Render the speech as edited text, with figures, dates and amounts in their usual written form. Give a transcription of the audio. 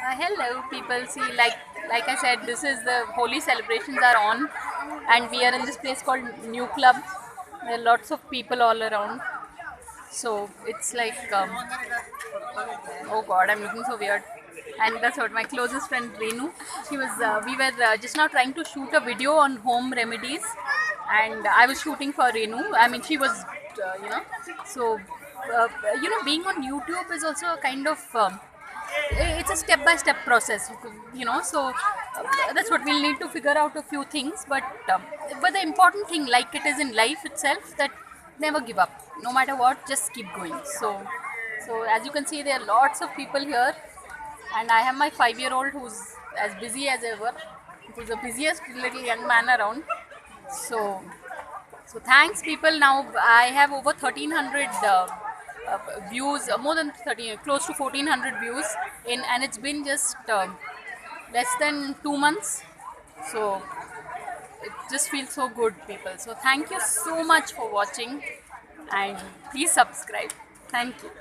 Hello, people. See, like I said, this is the holy celebrations are on, and we are in this place called New Club. There are lots of people all around, so it's like, oh God, I'm looking so weird. And that's what my closest friend Renu. She was. We were just now trying to shoot a video on home remedies, and I was shooting for Renu. I mean, she was, so being on YouTube is also a kind of. It's a step by step process, so that's what we'll need to figure out a few things, but the important thing, like it is in life itself, that never give up, no matter what, just keep going. So as you can see, there are lots of people here, and I have my 5-year-old who's as busy as ever, who's the busiest little young man around. So so thanks, people. Now I have over 1300 views, more than 13, close to 1400 views in, and it's been just less than 2 months. So it just feels so good, people. So thank you so much for watching, and please subscribe. Thank you.